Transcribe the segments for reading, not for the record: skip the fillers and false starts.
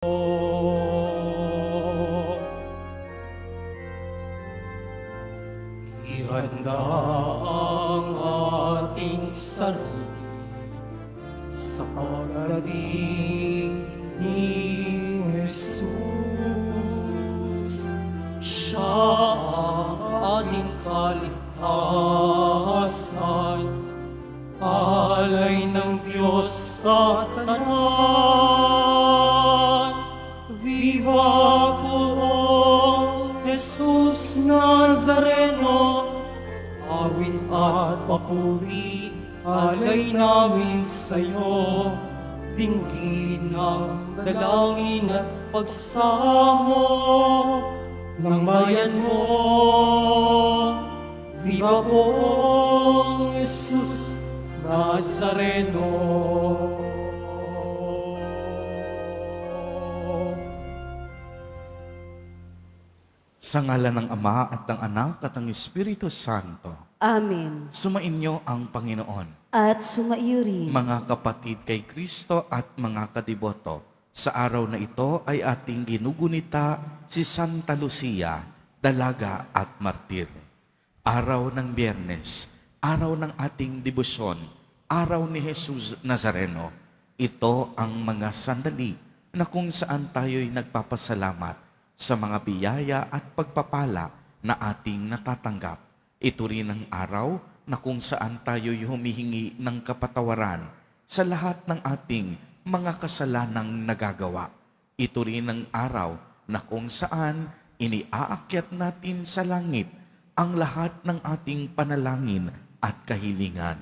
Ihanda ang ating sarili sa pagdating ni Jesus. Siya ang ating kaligtasan, alay ng Diyos sa tanan. Viva poong Jesus Nazareno, awit at papuri, alay namin sa'yo. Dinggin ang dalangin at pagsamo ng bayan mo. Viva poong Jesus Nazareno. Sa ngalan ng Ama at ng Anak at ng Espiritu Santo. Amen. Sumainyo ang Panginoon. At sumaiyo rin. Mga kapatid kay Kristo at mga kadiboto, sa araw na ito ay ating ginugunita si Santa Lucia, dalaga at martir. Araw ng Biyernes, araw ng ating debosyon, araw ni Jesus Nazareno. Ito ang mga sandali na kung saan tayo'y nagpapasalamat sa mga biyaya at pagpapala na ating natatanggap. Ito rin ang araw na kung saan tayo'y humihingi ng kapatawaran sa lahat ng ating mga kasalanang nagagawa. Ito rin ang araw na kung saan iniaakyat natin sa langit ang lahat ng ating panalangin at kahilingan.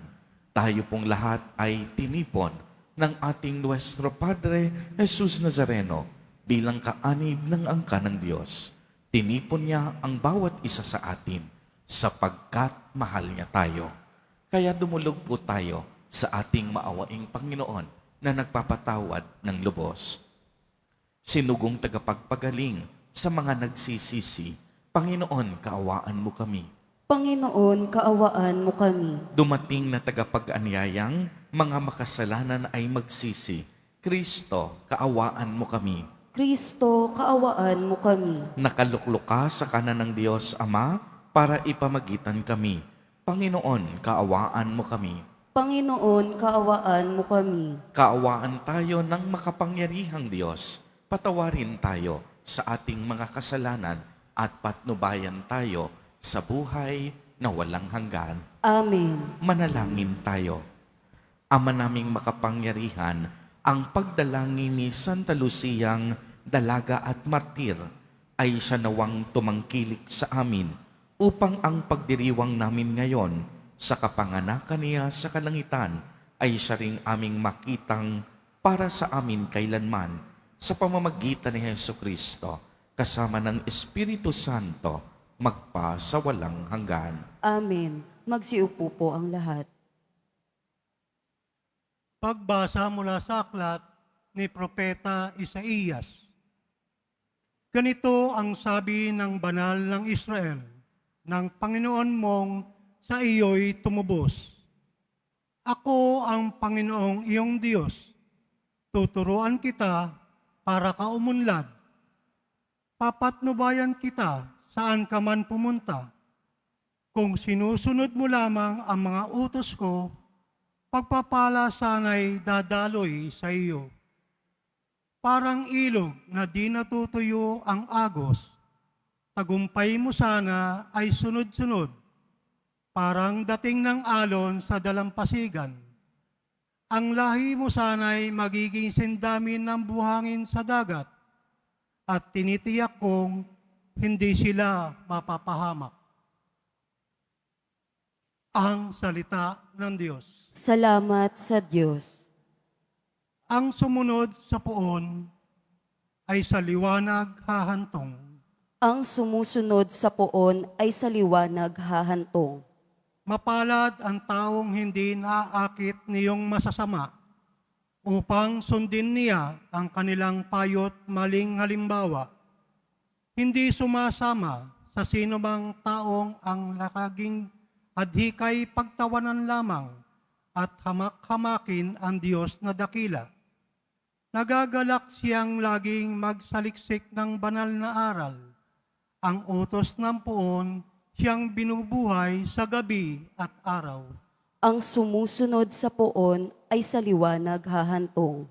Tayo pong lahat ay tinipon ng ating Nuestro Padre Jesus Nazareno bilang kaanib ng angka ng Diyos. Tinipon niya ang bawat isa sa atin sapagkat mahal niya tayo. Kaya dumulog po tayo sa ating maawaing Panginoon na nagpapatawad ng lubos. Sinugong tagapagpagaling sa mga nagsisisi, Panginoon, kaawaan mo kami. Panginoon, kaawaan mo kami. Dumating na tagapag-anyayang mga makasalanan ay magsisi, Kristo, kaawaan mo kami. Kristo, kaawaan mo kami. Nakaluklok ka sa kanan ng Diyos Ama para ipamagitan kami. Panginoon, kaawaan mo kami. Panginoon, kaawaan mo kami. Kaawaan tayo ng makapangyarihang Diyos. Patawarin tayo sa ating mga kasalanan at patnubayan tayo sa buhay na walang hanggan. Amen. Manalangin tayo. Ama naming makapangyarihan, ang pagdalangin ni Santa Luciang dalaga at martir ay siya nawang tumangkilik sa amin upang ang pagdiriwang namin ngayon sa kapanganakan niya sa kalangitan ay siya ring aming makitang para sa amin kailanman sa pamamagitan ni Jesucristo kasama ng Espiritu Santo magpa sa walang hanggan. Amen. Magsiupo po ang lahat. Pagbasa mula sa aklat ni Propeta Isaías. Ganito ang sabi ng banal ng Israel, ng Panginoon mong sa iyo'y tumubos. Ako ang Panginoong iyong Diyos. Tuturuan kita para ka umunlad. Papatnubayan kita saan ka man pumunta. Kung sinusunod mo lamang ang mga utos ko, pagpapala sana'y dadaloy sa iyo. Parang ilog na di natutuyo ang agos, tagumpay mo sana ay sunod-sunod, parang dating ng alon sa dalampasigan. Ang lahi mo sana'y magiging sindamin ng buhangin sa dagat, at tinitiyak kong hindi sila mapapahamak. Ang salita ng Diyos. Salamat sa Diyos. Ang sumunod sa poon ay sa liwanag hahantong. Ang sumusunod sa poon ay sa liwanag hahantong. Mapalad ang taong hindi naaakit niyong masasama upang sundin niya ang kanilang payot maling halimbawa. Hindi sumasama sa sinumang taong ang lakaging adhikay pagtawanan lamang at hamak-hamakin ang Diyos na dakila. Nagagalak siyang laging magsaliksik ng banal na aral. Ang utos ng poon, siyang binubuhay sa gabi at araw. Ang sumusunod sa poon ay sa liwanag hahantong.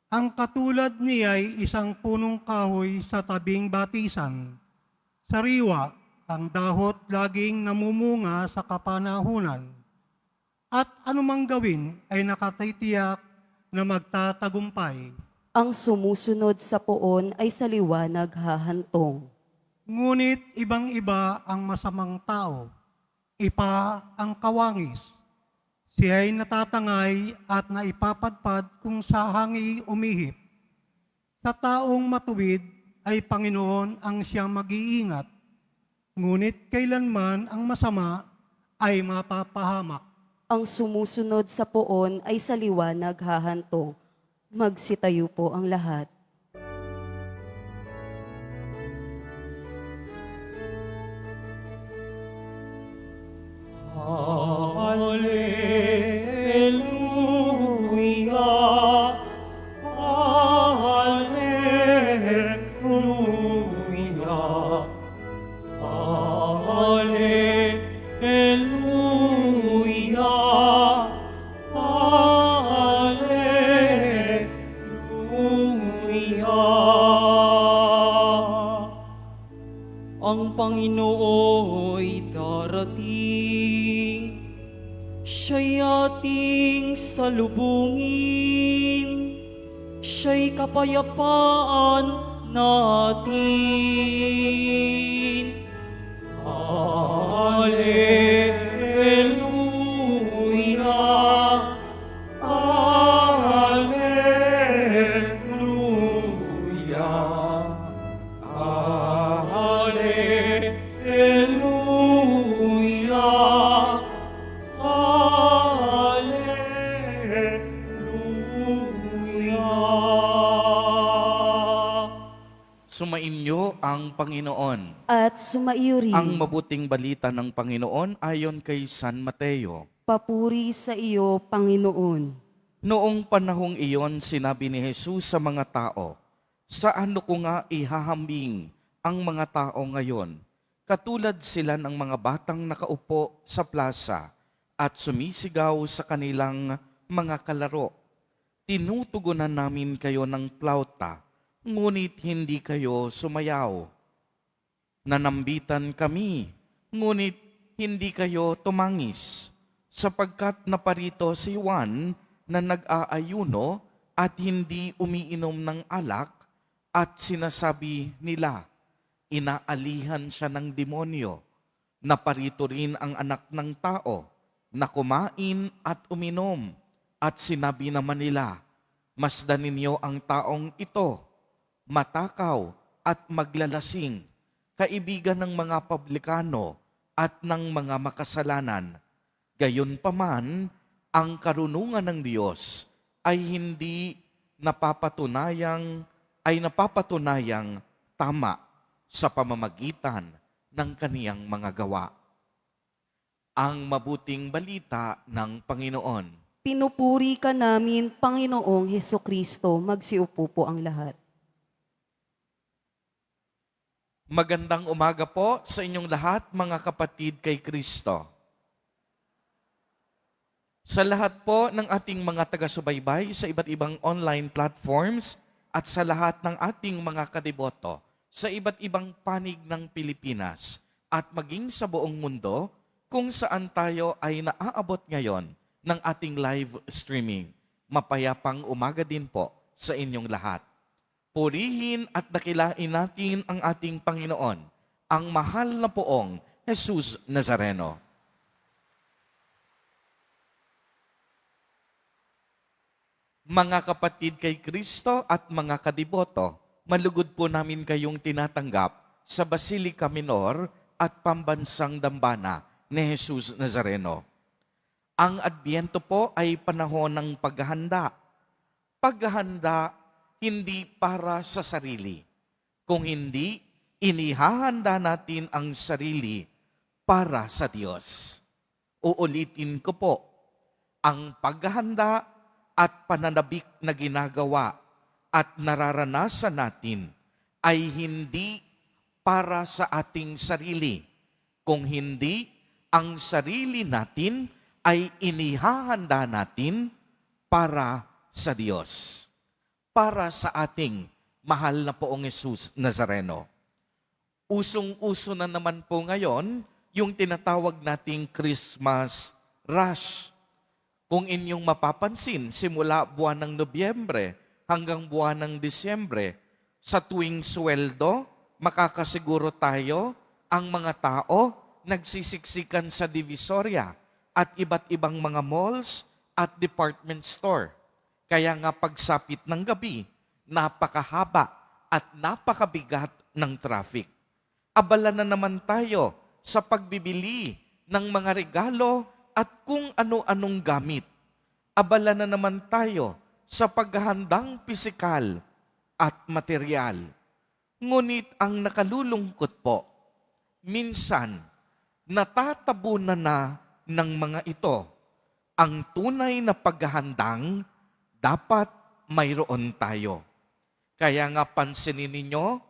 Ang katulad niya ay isang punong kahoy sa tabing batisan. Sariwa, ang dahot laging namumunga sa kapanahunan. At anumang gawin ay nakatitiyak na magtatagumpay. Ang sumusunod sa poon ay sa liwanag hahantong. Ngunit ibang-iba ang masamang tao. Ipa ang kawangis. Siya'y natatangay at naipapadpad kung sa hangi umihip. Sa taong matuwid ay Panginoon ang siyang mag-iingat. Ngunit kailanman ang masama ay mapapahamak. Ang sumusunod sa poon ay sa liwanag hahantong. Magsitayo po ang lahat. Hallelujah, Hallelujah, Hallelujah, Hallelujah. Ang Panginooy darating, siya'y ating salubungin, siya'y kapayapaan natin. Hallelujah, Hallelujah, Hallelujah, Hallelujah. Sumainyo ang Panginoon. At sumaiyo rin. Ang mabuting balita ng Panginoon ayon kay San Mateo. Papuri sa iyo, Panginoon. Noong panahong iyon, sinabi ni Jesus sa mga tao, "Saan ko nga ihahambing ang mga tao ngayon? Katulad sila ng mga batang nakaupo sa plaza at sumisigaw sa kanilang mga kalaro. Tinutugunan namin kayo ng plauta, ngunit hindi kayo sumayaw. Nanambitan kami, ngunit hindi kayo tumangis, sapagkat naparito si Juan na nag-aayuno at hindi umiinom ng alak at sinasabi nila, inaalihan siya ng demonyo. Naparito rin ang anak ng tao na kumain at uminom at sinabi naman nila, masdan ninyo ang taong ito, matakaw at maglalasing, kaibigan ng mga publikano at ng mga makasalanan. Gayunpaman, ang karunungan ng Diyos ay napapatunayang tama sa pamamagitan ng kaniyang mga gawa." Ang mabuting balita ng Panginoon. Pinupuri ka namin, Panginoong Hesukristo. Magsiupo po ang lahat. Magandang umaga po sa inyong lahat, mga kapatid kay Kristo. Sa lahat po ng ating mga taga-subaybay sa iba't ibang online platforms at sa lahat ng ating mga kadiboto sa iba't ibang panig ng Pilipinas at maging sa buong mundo kung saan tayo ay naaabot ngayon ng ating live streaming. Mapayapang umaga din po sa inyong lahat. Purihin at dakilain natin ang ating Panginoon, ang mahal na poong Jesus Nazareno. Mga kapatid kay Kristo at mga kadiboto, malugod po namin kayong tinatanggap sa Basilica Minor at Pambansang Dambana ni Jesus Nazareno. Ang Adbyento po ay panahon ng paghahanda. Paghahanda hindi para sa sarili. Kung hindi, inihahanda natin ang sarili para sa Diyos. Uulitin ko po, ang paghahanda at pananabik na ginagawa at nararanasan natin ay hindi para sa ating sarili, kung hindi ang sarili natin ay inihahanda natin para sa Diyos, para sa ating mahal na Poong Jesus Nazareno. Usong-uso na naman po ngayon yung tinatawag nating Christmas rush. Kung inyong mapapansin, simula buwan ng Nobyembre hanggang buwan ng Disyembre, sa tuwing sweldo, makakasiguro tayo ang mga tao nagsisiksikan sa Divisoria at iba't ibang mga malls at department store. Kaya nga pagsapit ng gabi, napakahaba at napakabigat ng traffic. Abala na naman tayo sa pagbibili ng mga regalo at kung ano-anong gamit. Abala na naman tayo sa paghahandang pisikal at material. Ngunit ang nakalulungkot po, minsan natatabunan na ng mga ito ang tunay na paghahandang dapat mayroon tayo. Kaya nga pansinin ninyo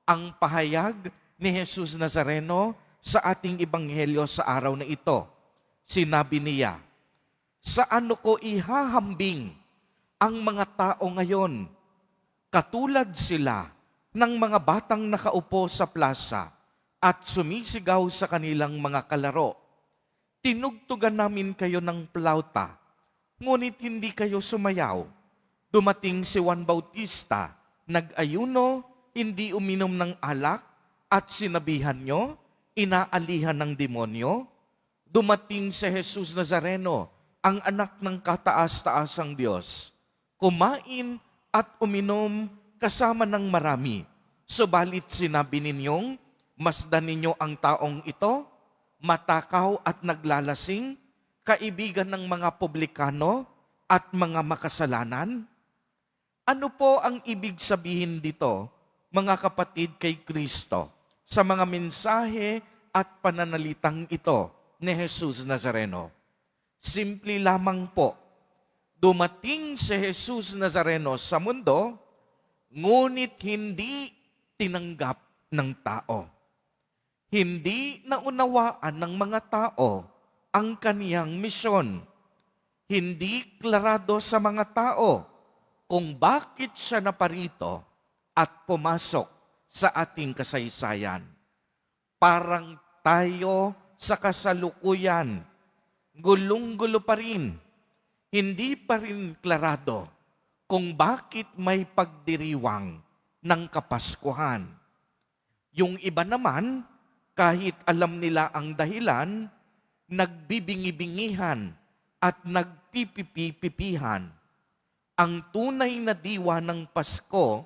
ang pahayag ni Jesus Nazareno sa ating ebanghelyo sa araw na ito. Sinabi niya, "Sa ano ko ihahambing ang mga tao ngayon? Katulad sila ng mga batang nakaupo sa plaza at sumisigaw sa kanilang mga kalaro. Tinugtugan namin kayo ng plauta, ngunit hindi kayo sumayaw. Dumating si Juan Bautista, nag-ayuno, hindi uminom ng alak, at sinabihan nyo, inaalihan ng demonyo. Dumating si Jesus Nazareno, ang anak ng kataas-taasang Diyos. Kumain at uminom kasama ng marami. Subalit sinabi ninyong, masdan ninyo ang taong ito, matakaw at naglalasing, kaibigan ng mga publikano at mga makasalanan." Ano po ang ibig sabihin dito, mga kapatid kay Kristo, sa mga mensahe at pananalitang ito ni Jesus Nazareno? Simple lamang po, dumating si Jesus Nazareno sa mundo, ngunit hindi tinanggap ng tao. Hindi naunawaan ng mga tao ang kaniyang misyon. Hindi klarado sa mga tao kung bakit siya naparito at pumasok sa ating kasaysayan. Parang tayo sa kasalukuyan, gulong-gulo pa rin. Hindi pa rin klarado kung bakit may pagdiriwang ng Kapaskuhan. Yung iba naman, kahit alam nila ang dahilan, nagbibingi-bingihan at nagpipipipipihan. Ang tunay na diwa ng Pasko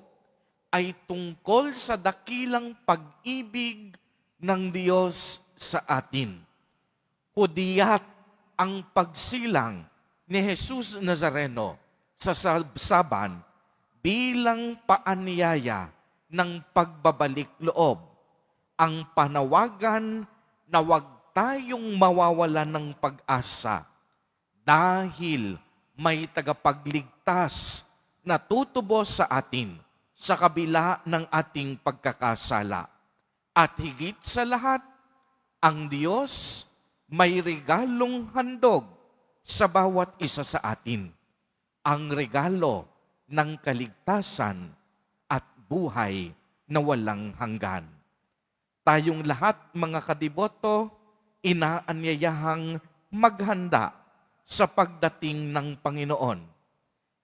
ay tungkol sa dakilang pag-ibig ng Diyos sa atin. Hudiyat ang pagsilang ni Jesus Nazareno sa sabsaban bilang paanyaya ng pagbabalik loob. Ang panawagan na huwag tayong mawawalan ng pag-asa dahil may tagapagligtas na tutubos sa atin sa kabila ng ating pagkakasala. At higit sa lahat, ang Diyos may regalong handog sa bawat isa sa atin. Ang regalo ng kaligtasan at buhay na walang hanggan. Tayong lahat, mga kadiboto, inaanyayahang maghanda sa pagdating ng Panginoon.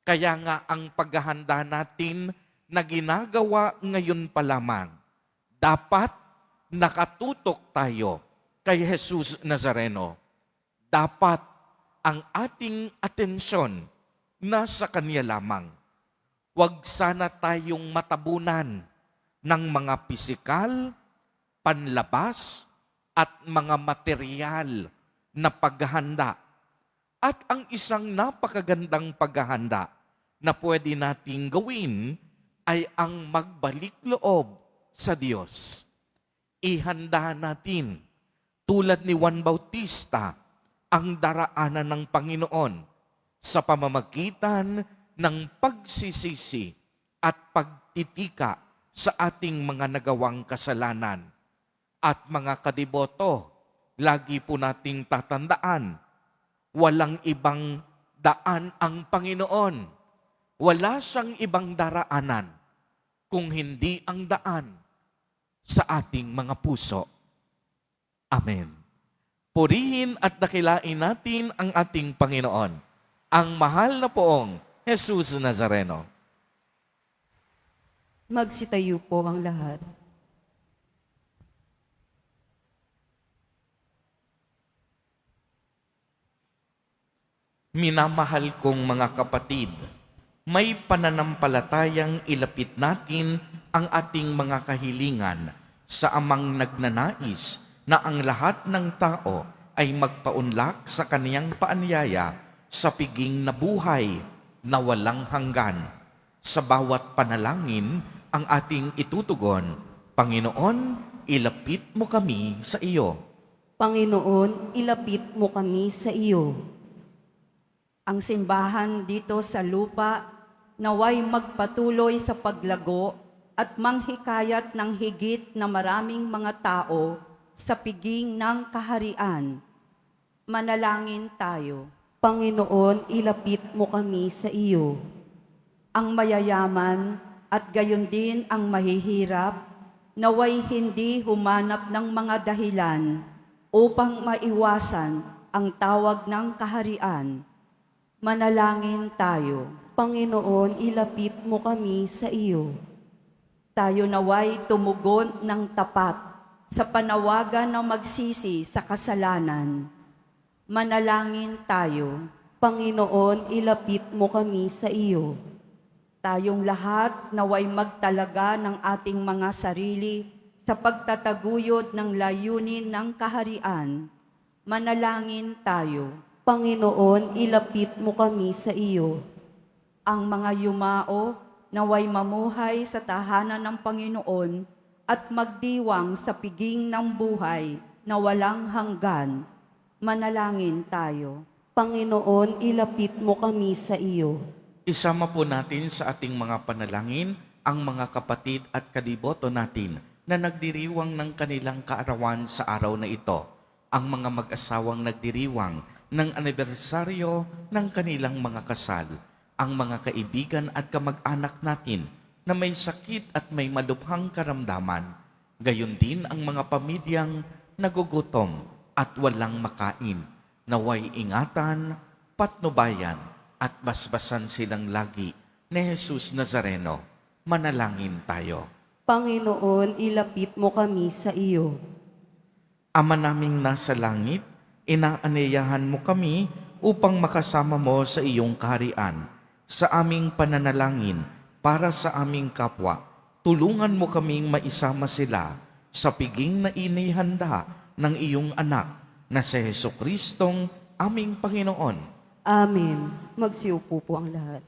Kaya nga ang paghahanda natin na ginagawa ngayon pa lamang, dapat nakatutok tayo kay Jesus Nazareno. Dapat ang ating atensyon nasa Kanya lamang. Huwag sana tayong matabunan ng mga pisikal, panlabas, at mga material na paghahanda. At ang isang napakagandang paghahanda na pwede nating gawin ay ang magbalik loob sa Diyos. Ihanda natin, tulad ni Juan Bautista, ang daraanan ng Panginoon sa pamamagitan ng pagsisisi at pagtitika sa ating mga nagawang kasalanan. At mga kadiboto, lagi po nating tatandaan, walang ibang daan ang Panginoon. Wala siyang ibang daraanan kung hindi ang daan sa ating mga puso. Amen. Purihin at dakilain natin ang ating Panginoon, ang mahal na poong Jesus Nazareno. Magsitayo po ang lahat. Minamahal kong mga kapatid, may pananampalatayang ilapit natin ang ating mga kahilingan sa Amang nagnanais na ang lahat ng tao ay magpaunlak sa kaniyang paanyaya sa piging na buhay na walang hanggan. Sa bawat panalangin ang ating itutugon, Panginoon, ilapit mo kami sa iyo. Panginoon, ilapit mo kami sa iyo. Ang simbahan dito sa lupa naway magpatuloy sa paglago at manghikayat ng higit na maraming mga tao sa piging ng kaharian. Manalangin tayo. Panginoon, ilapit mo kami sa iyo. Ang mayayaman at gayon din ang mahihirap naway hindi humanap ng mga dahilan upang maiwasan ang tawag ng kaharian. Manalangin tayo. Panginoon, ilapit mo kami sa iyo. Tayo naway tumugon ng tapat sa panawagan na magsisi sa kasalanan. Manalangin tayo. Panginoon, ilapit mo kami sa iyo. Tayong lahat naway magtalaga ng ating mga sarili sa pagtataguyod ng layunin ng kaharian. Manalangin tayo. Panginoon, ilapit mo kami sa iyo. Ang mga yumao naway mamuhay sa tahanan ng Panginoon at magdiwang sa piging ng buhay na walang hanggan. Manalangin tayo. Panginoon, ilapit mo kami sa iyo. Isama po natin sa ating mga panalangin ang mga kapatid at kadiboto natin na nagdiriwang ng kanilang kaarawan sa araw na ito. Ang mga mag-asawang nagdiriwang ng anibersaryo ng kanilang mga kasal, ang mga kaibigan at kamag-anak natin na may sakit at may malubhang karamdaman, gayon din ang mga pamilyang nagugutom at walang makain, naway ingatan, patnubayan at basbasan silang lagi ni Jesus Nazareno. Manalangin tayo. Panginoon, ilapit mo kami sa iyo. Ama naming nasa langit, inaanyayahan mo kami upang makasama mo sa iyong kaharian. Sa aming pananalangin para sa aming kapwa, tulungan mo kaming maisama sila sa piging na inihanda ng iyong anak na si Jesucristong aming Panginoon. Amen. Magsiupo po ang lahat.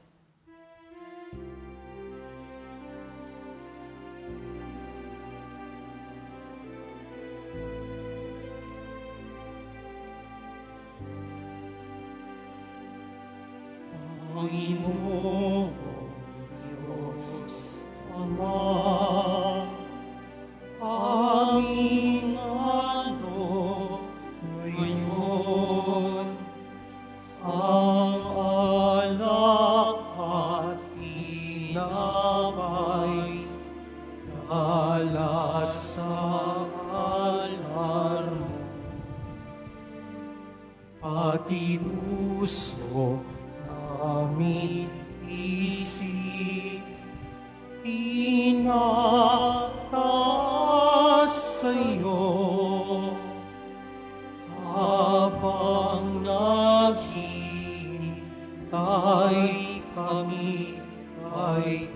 Panginoon, Diyos Ama, aming ano ngayon, ang alak at tinapay, dala sa altar mo, pati puso namin isip, tinataas sa'yo, habang naghihintay kami kay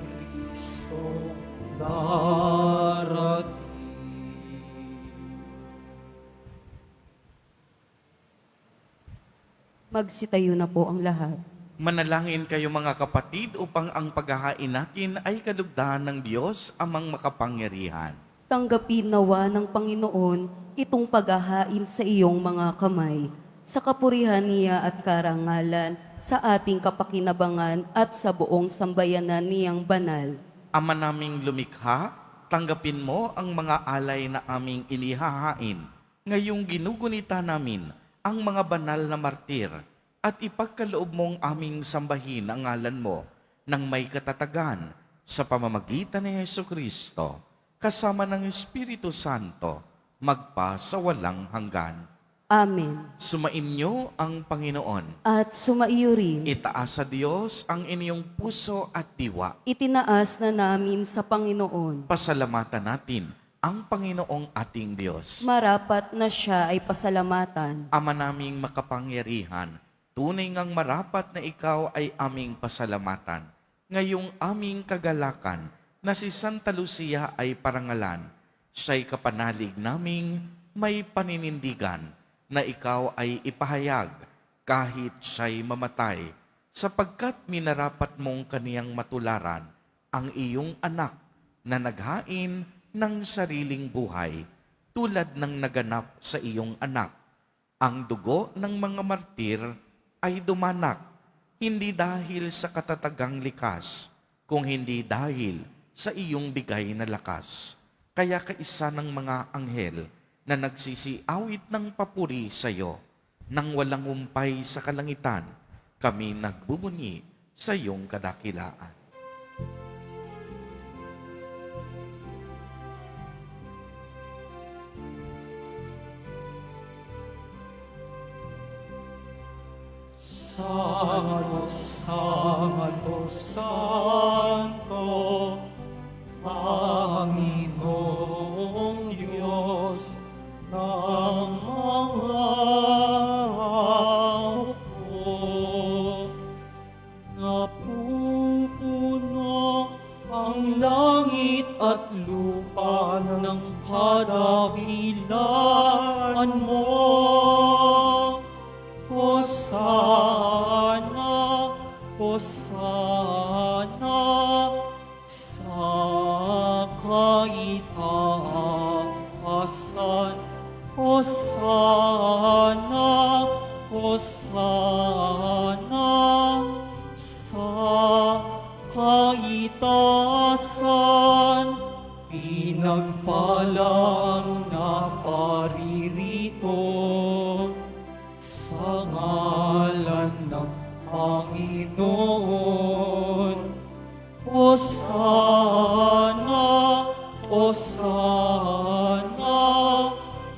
Kristo darating. Magsitayo na po ang lahat. Manalangin kayo mga kapatid upang ang paghahain natin ay kalugdan ng Diyos amang makapangyarihan. Tanggapin nawa ng Panginoon itong paghahain sa iyong mga kamay, sa kapurihan niya at karangalan, sa ating kapakinabangan at sa buong sambayanan niyang banal. Ama naming lumikha, tanggapin mo ang mga alay na aming inihahain. Ngayong ginugunita namin ang mga banal na martir at ipagkaloob mong aming sambahin ang ngalan mo ng may katatagan sa pamamagitan ni Hesu Kristo, kasama ng Espiritu Santo, magpa sa walang hanggan. Amen. Sumainyo ang Panginoon. At sumaiyo rin, Itaas sa Diyos ang inyong puso at diwa. itinaas na namin sa Panginoon. Pasalamatan natin ang Panginoong ating Diyos. Marapat na siya ay pasalamatan. Ama naming makapangyarihan, tunay ngang marapat na ikaw ay aming pasalamatan. Ngayong aming kagalakan na si Santa Lucia ay parangalan, siya'y kapanalig naming may paninindigan na ikaw ay ipahayag kahit siya'y mamatay, sapagkat minarapat mong kaniyang matularan ang iyong anak na naghain ng sariling buhay, tulad ng naganap sa iyong anak. Ang dugo ng mga martir ay dumanak, hindi dahil sa katatagang likas, kung hindi dahil sa iyong bigay na lakas. Kaya kaisa ng mga anghel na nagsisiawit ng papuri sa iyo, nang walang umpay sa kalangitan, kami nagbubunyi sa iyong kadakilaan. Santo, Santo, Santo, Panginoong Diyos ng mga hukbo. Napupuno ang langit at lupa ng kadakilaan mo. Hosana, Hosana, sa kaitaasan. Hosana, Hosana, sa kaitaasan. Pinagpala ang naparirito sa ngalan ng Panginoon. Hosana, Hosana,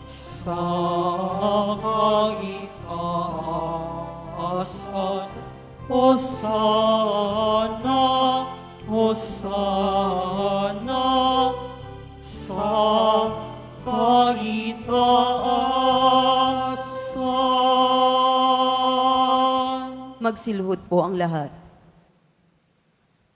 sa kaitaasan. Hosana, Hosana, sa kaitaasan. Magsiluhod po ang lahat.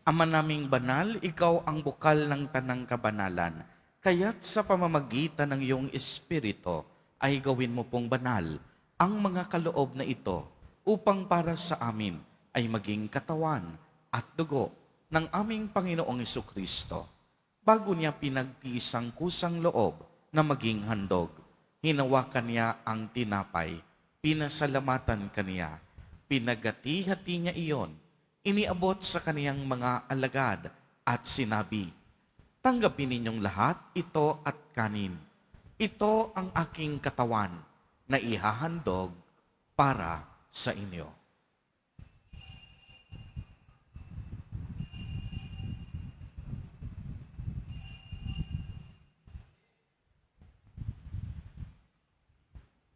Ama naming banal, ikaw ang bukal ng tanang kabanalan. Kaya't sa pamamagitan ng iyong Espiritu ay gawin mo pong banal ang mga kaloob na ito upang para sa amin ay maging katawan at dugo ng aming Panginoong Jesucristo. Bago niya pinagtiis ang kusang loob na maging handog, hinawakan niya ang tinapay, pinasalamatan kaniya, pinagati-hati niya iyon, iniabot sa kaniyang mga alagad at sinabi, "Tanggapin ninyong lahat ito at kanin. Ito ang aking katawan na ihahandog para sa inyo."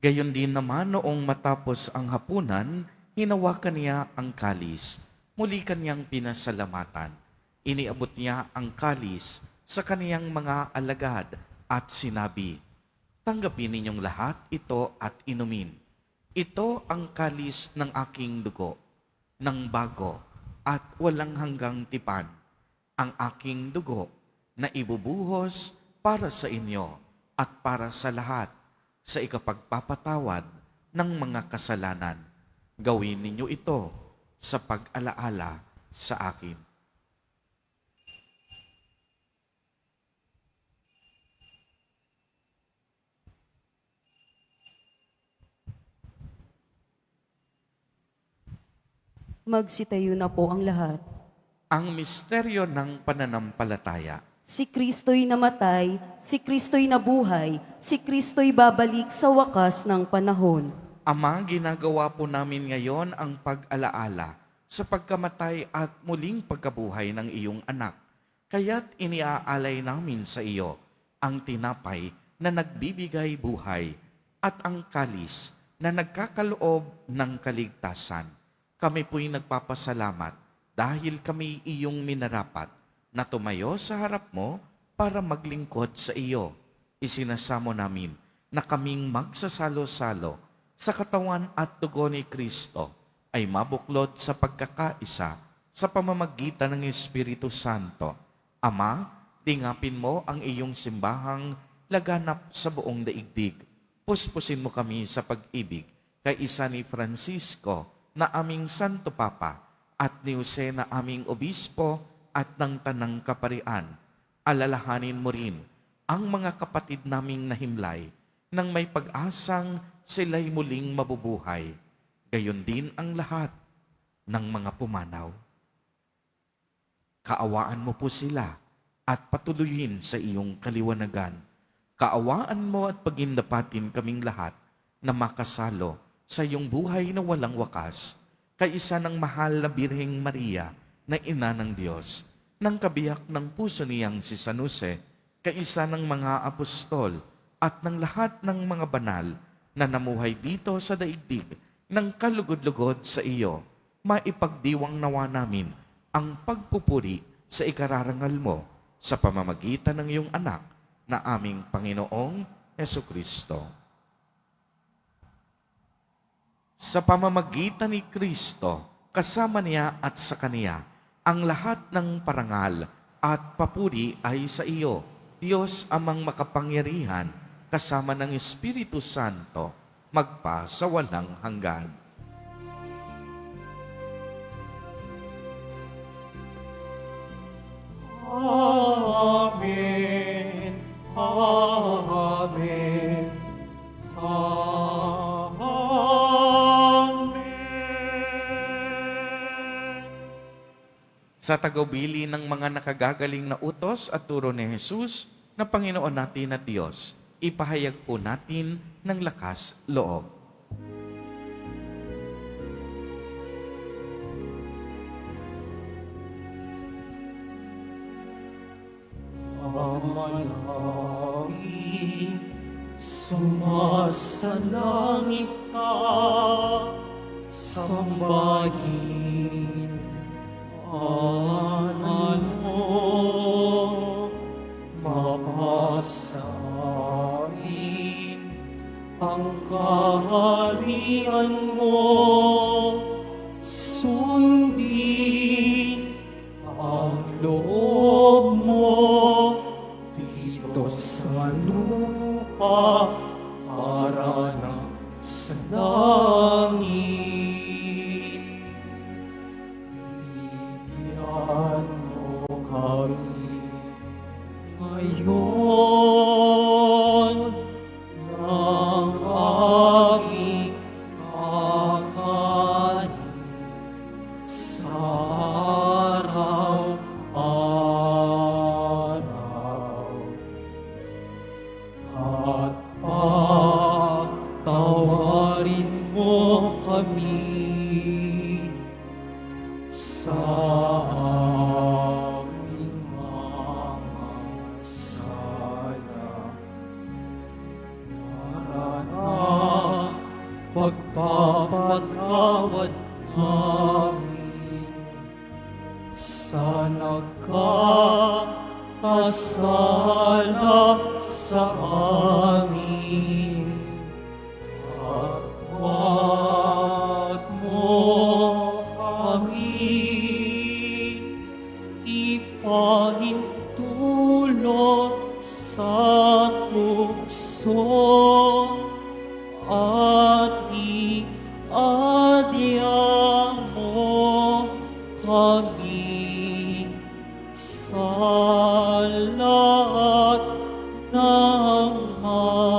Gayon din naman noong matapos ang hapunan, hinawakan niya ang kalis. Muli kanyang pinasalamatan. Iniabot niya ang kalis sa kaniyang mga alagad at sinabi, "Tanggapin ninyong lahat ito at inumin. Ito ang kalis ng aking dugo, ng bago at walang hanggang tipan, ang aking dugo na ibubuhos para sa inyo at para sa lahat sa ikapagpapatawad ng mga kasalanan. Gawin ninyo ito sa pag-alaala sa akin." Magsitayo na po ang lahat. Ang misteryo ng pananampalataya. Si Kristo'y namatay, si Kristo'y nabuhay, si Kristo'y babalik sa wakas ng panahon. Ama, ginagawa po namin ngayon ang pag-alaala sa pagkamatay at muling pagkabuhay ng iyong anak. Kaya't iniaalay namin sa iyo ang tinapay na nagbibigay buhay at ang kalis na nagkakaloob ng kaligtasan. Kami po'y nagpapasalamat dahil kami iyong minarapat na tumayo sa harap mo para maglingkod sa iyo. Isinasamo namin na kaming magsasalo-salo sa katawan at dugo ni Kristo ay mabuklod sa pagkakaisa sa pamamagitan ng Espiritu Santo. Ama, tingapin mo ang iyong simbahang laganap sa buong daigdig. Puspusin mo kami sa pag-ibig kay isa ni Francisco na aming Santo Papa at ni Jose na aming Obispo at ng Tanang Kaparian. Alalahanin mo rin ang mga kapatid naming nahimlay nang may pag-asang sila'y muling mabubuhay. Gayon din ang lahat ng mga pumanaw. Kaawaan mo po sila at patuloyin sa iyong kaliwanagan. Kaawaan mo at pagindapatin kaming lahat na makasalo sa iyong buhay na walang wakas, kaisa ng mahal na Birheng Maria na ina ng Diyos, ng kabiyak ng puso niyang si San Jose, kaisa ng mga apostol at ng lahat ng mga banal na namuhay dito sa daigdig ng kalugod-lugod sa iyo, maipagdiwang nawa namin ang pagpupuri sa ikararangal mo sa pamamagitan ng iyong anak na aming Panginoong Hesukristo. Sa pamamagitan ni Kristo, kasama niya at sa Kaniya, ang lahat ng parangal at papuri ay sa iyo, Diyos amang makapangyarihan, kasama ng Espiritu Santo, magpa sa walang hanggan. Amen. Amen. Amen. Sa tagubilin ng mga nakagagaling na utos at turo ni Jesus na Panginoon natin at Diyos, ipahayag po natin ng lakas loob. Amalangin, sumasalangit ka, sambahin, anan mo, mapasain, ang kaharian mo, sundin ang loob mo dito sa lupa para na sa langit. Bigyan mo kami ngayon ng aming kakanin sa araw-araw. At patawarin mo kami sa aming mga sala. Para na pagpapatawad namin sa nagkakasala sa amin. At huwag mo kami ipahintulot sa tukso at iadya mo kami sa lahat ng masama.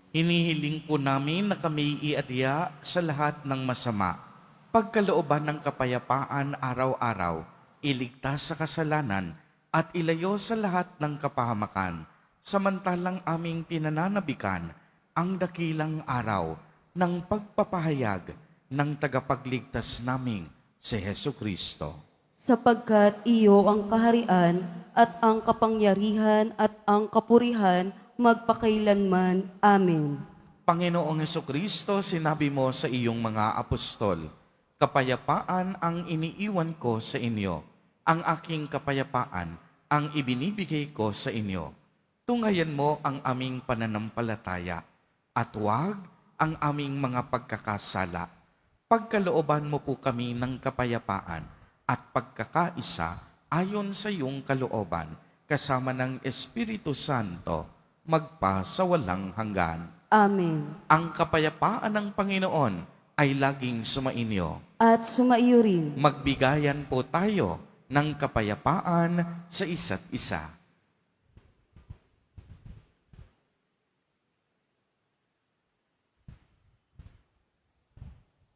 Hinihiling po Tugon namin na kami iadya sa lahat ng masama. Pagkalooban ng kapayapaan araw-araw, iligtas sa kasalanan at ilayo sa lahat ng kapahamakan. Samantalang aming pinananabikan ang dakilang araw ng pagpapahayag ng tagapagligtas naming si Hesu Kristo. Sapagkat iyo ang kaharian at ang kapangyarihan at ang kapurihan magpakailanman. Amen. Panginoong Hesu Kristo, sinabi mo sa iyong mga apostol, kapayapaan ang iniiwan ko sa inyo, ang aking kapayapaan ang ibinibigay ko sa inyo. Tungayan mo ang aming pananampalataya at huwag ang aming mga pagkakasala. Pagkalooban mo po kami ng kapayapaan at pagkakaisa ayon sa iyong kalooban, kasama ng Espiritu Santo, magpa sa walang hanggan. Amen. Ang kapayapaan ng Panginoon ay laging sumainyo. At sumaiyo rin. Magbigayan po tayo ng kapayapaan sa isa't isa.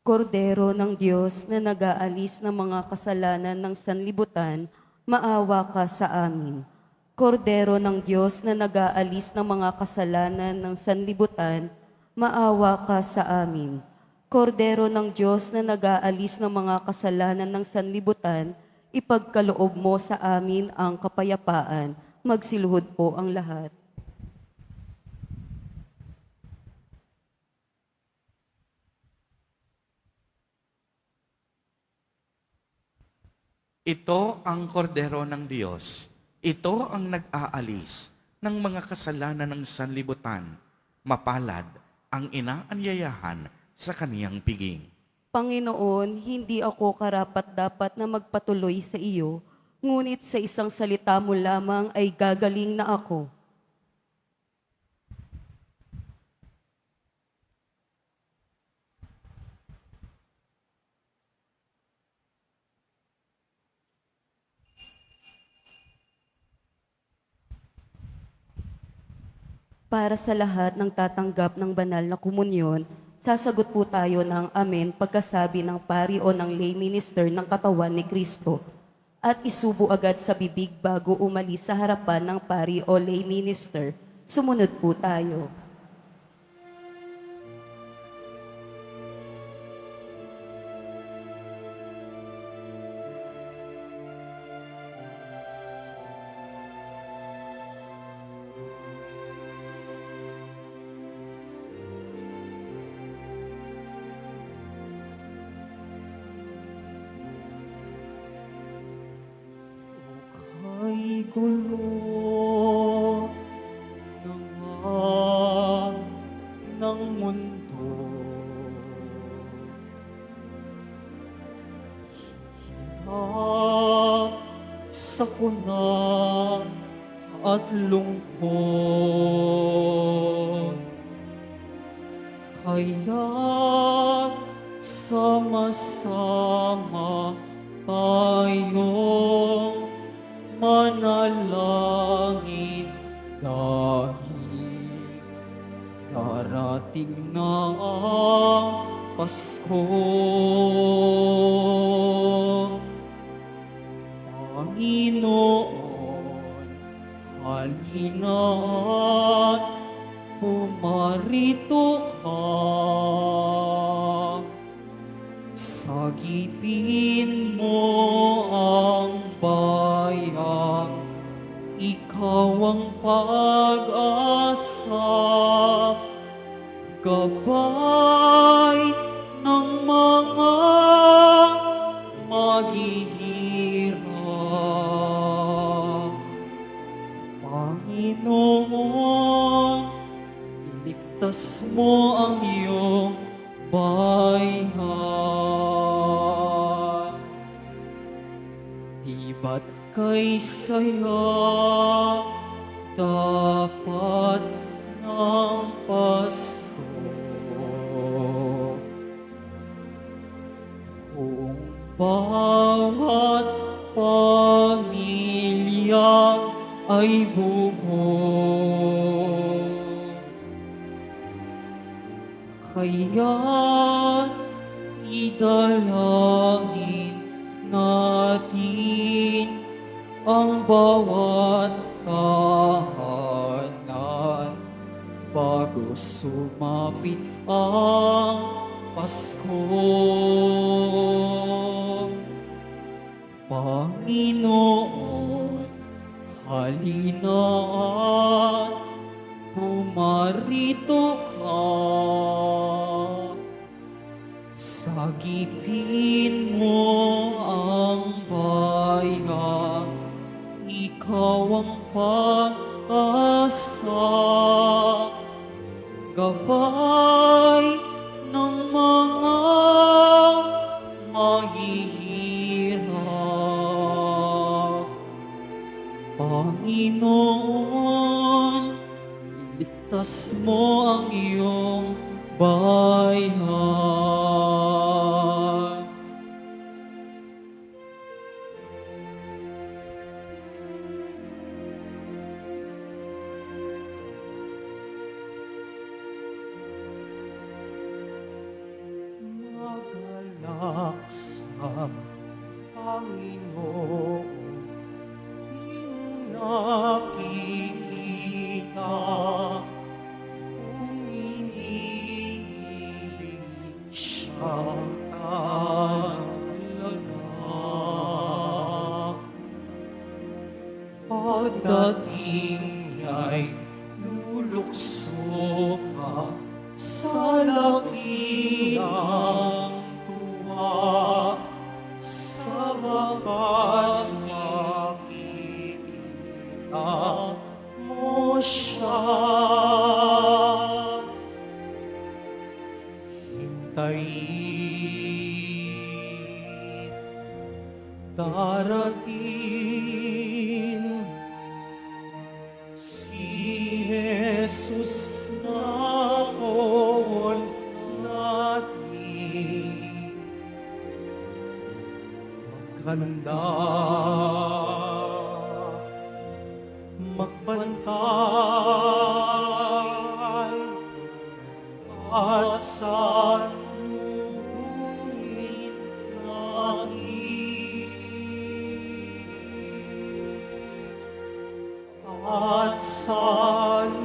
Kordero ng Diyos na nag-aalis ng mga kasalanan ng sanlibutan, maawa ka sa amin. Kordero ng Diyos na nag-aalis ng mga kasalanan ng sanlibutan, maawa ka sa amin. Kordero ng Diyos na nag-aalis ng mga kasalanan ng sanlibutan, ipagkaloob mo sa amin ang kapayapaan. Magsiluhod po ang lahat. Ito ang kordero ng Diyos. Ito ang nag-aalis ng mga kasalanan ng sanlibutan. Mapalad ang inaanyayahan sa kaniyang piging. Panginoon, hindi ako karapat-dapat na magpatuloy sa iyo, ngunit sa isang salita mo lamang ay gagaling na ako. Para sa lahat ng tatanggap ng banal na komunyon, sasagot po tayo ng amen pagkasabi ng pari o ng lay minister ng katawan ni Kristo at isubo agad sa bibig bago umalis sa harapan ng pari o lay minister. Sumunod po tayo. Ay gulo ng mundo. Hirap, sakuna at lungkot. Kaya't sama-sama tayong manalangin dahil darating na ang Pasko. Panginoon, halina't pumarito ka. Sagipin mo ang bayan, ikaw ang pag-asa, gabay ng mga maghihirap. Panginoon, iligtas mo ang iyong bayan. Di ba't kay saya dapat ng Pasko? Kung bawat pamilya ay buo, kaya't idalangin natin ang bawat tahanan bago sumapit ang Pasko. Panginoon, halina at pumarito ka. Sagipin mo ang bayan, ikaw ang pag-asa, gabay ng mga mahihirap. Panginoon, iligtas mo ang iyong bayan. Magalak sa Panginoon, di mo nakikita kung iniibig siya talaga. Pagdating niya'y lulukso ka sa laki ng tuwa, sa wakas makikita mo siya. Hintayin, darating si Jesus na poon natin. Maghanda, magbantay, at salubungin nais. At salubungin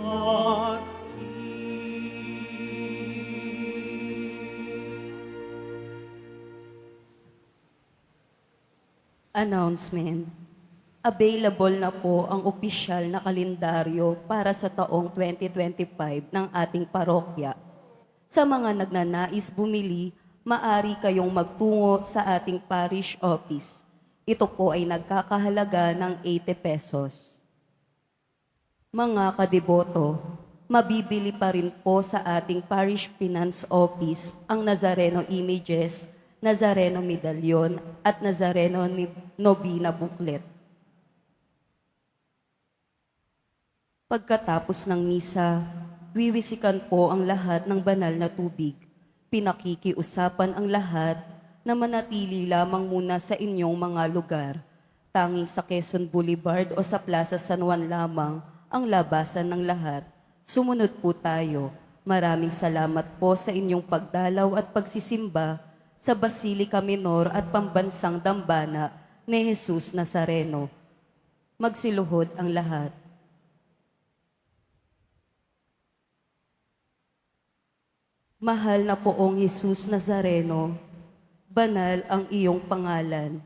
natin. Announcement. Available na po ang opisyal na kalendaryo para sa taong 2025 ng ating parokya. Sa mga nagnanais bumili, maari kayong magtungo sa ating parish office. Ito po ay nagkakahalaga ng 80 pesos. Mga kadiboto, mabibili pa rin po sa ating parish finance office ang Nazareno images, Nazareno medalyon at Nazareno Novena booklet. Pagkatapos ng misa, wiwisikan po ang lahat ng banal na tubig. Pinakikiusapan ang lahat na manatili lamang muna sa inyong mga lugar. Tanging sa Quezon Boulevard o sa Plaza San Juan lamang ang labasan ng lahat. Sumunod po tayo. Maraming salamat po sa inyong pagdalaw at pagsisimba sa Basilica Minor at Pambansang Dambana ni Jesus Nazareno. Magsiluhod ang lahat. Mahal na poong Jesus Nazareno, banal ang iyong pangalan.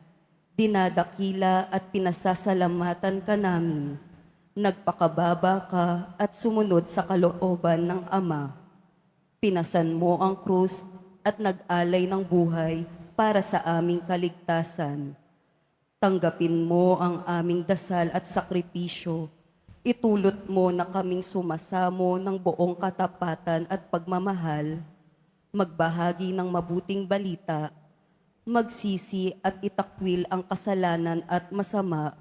Dinadakila at pinasasalamatan ka namin. Nagpakababa ka at sumunod sa kalooban ng Ama. Pinasan mo ang krus at nag-alay ng buhay para sa aming kaligtasan. Tanggapin mo ang aming dasal at sakripisyo. Itulot mo na kaming sumasamo ng buong katapatan at pagmamahal, magbahagi ng mabuting balita, magsisi at itakwil ang kasalanan at masama,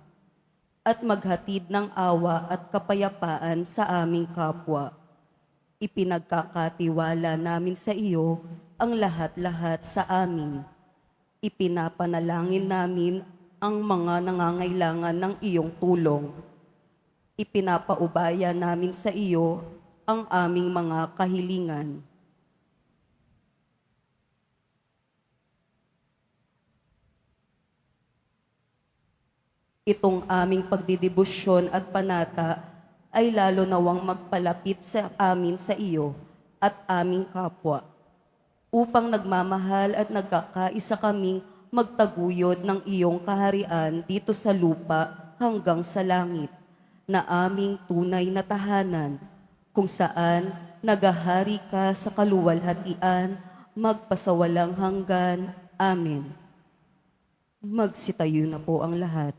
at maghatid ng awa at kapayapaan sa aming kapwa. Ipinagkakatiwala namin sa iyo ang lahat-lahat sa amin. Ipinapanalangin namin ang mga nangangailangan ng iyong tulong. Ipinapaubaya namin sa iyo ang aming mga kahilingan. Itong aming pagdidibusyon at panata ay lalo nawang magpalapit sa amin sa iyo at aming kapwa, upang nagmamahal at nagkakaisa kaming magtaguyod ng iyong kaharian dito sa lupa hanggang sa langit, na aming tunay na tahanan, kung saan nagahari ka sa kaluwalhatian, magpasawalang hanggan. Amen. Magsitayo na po ang lahat.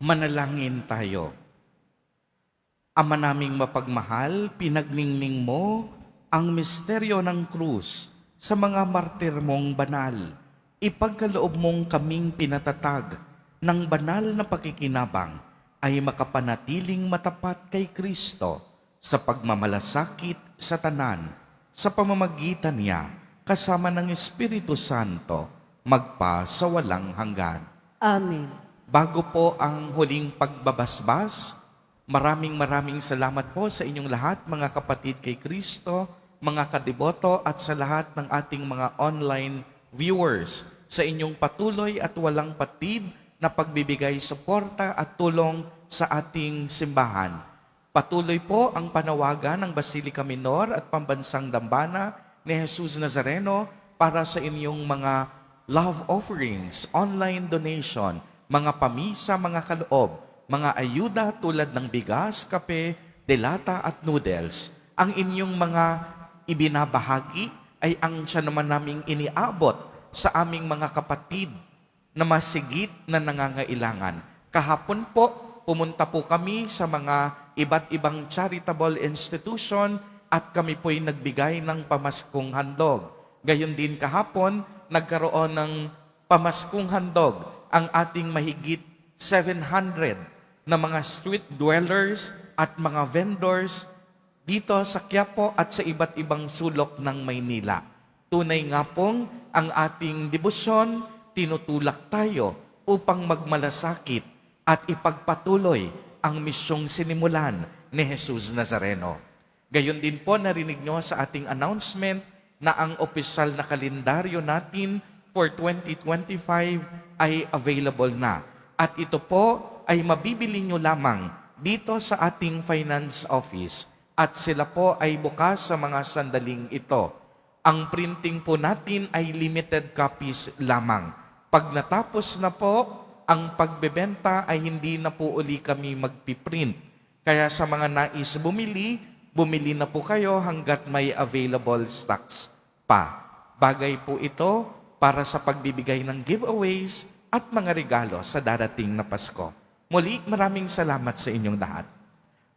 Manalangin tayo. Ama naming mapagmahal, pinagningning mo ang misteryo ng krus sa mga martir mong banal. Ipagkaloob mong kaming pinatatag ng banal na pakikinabang ay makapanatiling matapat kay Kristo sa pagmamalasakit sa tanan, sa pamamagitan niya kasama ng Espiritu Santo, magpa sa walang hanggan. Amen. Bago po ang huling pagbabasbas, maraming salamat po sa inyong lahat, mga kapatid kay Kristo, mga kadiboto at sa lahat ng ating mga online viewers sa inyong patuloy at walang patid na pagbibigay suporta at tulong sa ating simbahan. Patuloy po ang panawagan ng Basilica Minor at Pambansang Dambana ni Jesus Nazareno para sa inyong mga love offerings, online donation, mga pamisa, mga kaloob, mga ayuda tulad ng bigas, kape, delata at noodles. Ang inyong mga ibinabahagi ay ang siya naman naming iniabot sa aming mga kapatid na masigit na nangangailangan. Kahapon po, pumunta po kami sa mga iba't ibang charitable institution at kami po'y nagbigay ng pamaskong handog. Gayon din kahapon, nagkaroon ng pamaskong handog ang ating mahigit 700 na mga street dwellers at mga vendors dito sa Quiapo at sa iba't ibang sulok ng Maynila. Tunay nga pong ang ating debosyon, tinutulak tayo upang magmalasakit at ipagpatuloy ang misyong sinimulan ni Jesus Nazareno. Gayon din po narinig nyo sa ating announcement na ang opisyal na kalendaryo natin for 2025 ay available na. At ito po ay mabibili nyo lamang dito sa ating finance office at sila po ay bukas sa mga sandaling ito. Ang printing po natin ay limited copies lamang. Pag natapos na po, ang pagbebenta ay hindi na po uli kami magpiprint. Kaya sa mga nais bumili na po kayo hanggat may available stocks pa. Bagay po ito para sa pagbibigay ng giveaways at mga regalo sa darating na Pasko. Muli, maraming salamat sa inyong lahat.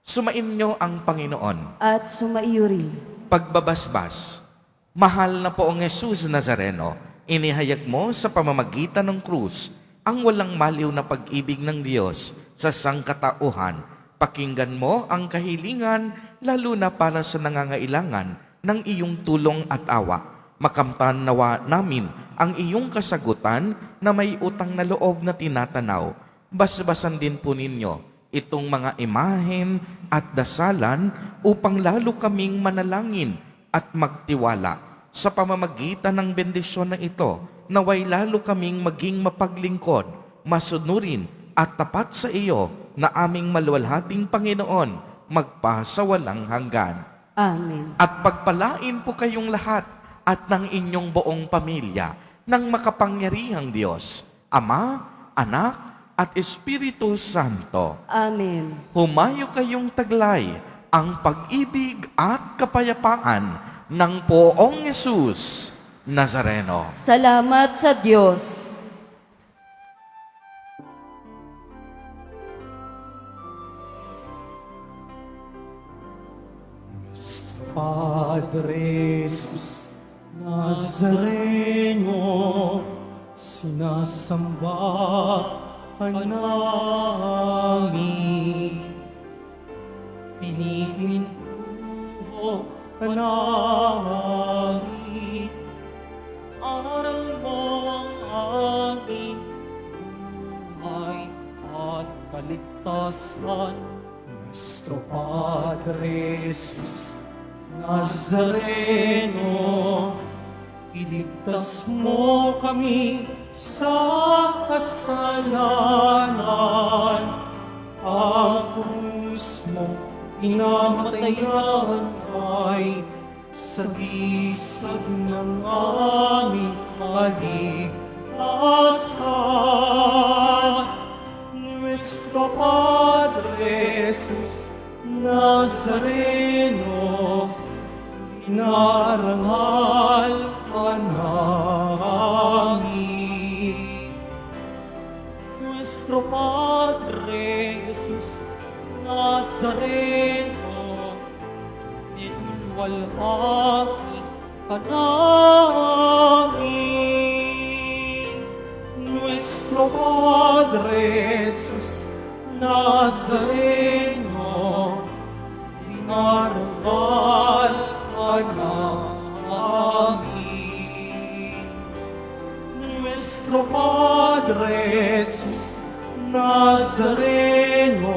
Sumain nyo ang Panginoon. At sumaiyo rin. Pagbabasbas, mahal na poong Jesus Nazareno, inihayag mo sa pamamagitan ng krus ang walang maliw na pag-ibig ng Diyos sa sangkatauhan. Pakinggan mo ang kahilingan, lalo na para sa nangangailangan ng iyong tulong at awa. Makamtan nawa namin ang iyong kasagutan na may utang na loob na tinatanaw. Basbasan din po ninyo itong mga imahen at dasalan upang lalo kaming manalangin at magtiwala. Sa pamamagitan ng bendisyon na ito, naway lalo kaming maging mapaglingkod, masunurin at tapat sa iyo na aming maluwalhating Panginoon, magpasawalang hanggan. Amen. At pagpalain po kayong lahat at ng inyong buong pamilya ng makapangyarihang Diyos, Ama, Anak, at Espiritu Santo. Amen. Humayo kayong taglay ang pag-ibig at kapayapaan ng poong Jesus Nazareno. Salamat sa Diyos. Padre Jesus Nazareno, sinasamba ka namin. Pinihinto ka namin. Aral mo ang aming buhay at kaligtasan. Padre Jesus Nazareno, iligtas mo kami sa kasalanan. Ang krus mo pinamatayan ay sagisag ng aming kaligtasan. Nuestro Padre Jesus Nazareno, inarangal ka namin. Nuestro Padre Jesus Nazareno, inulwalhati ka namin. Nuestro Padre Jesus Nazareno, inarangal ka namin. Nuestro Padre Jesus Nazareno,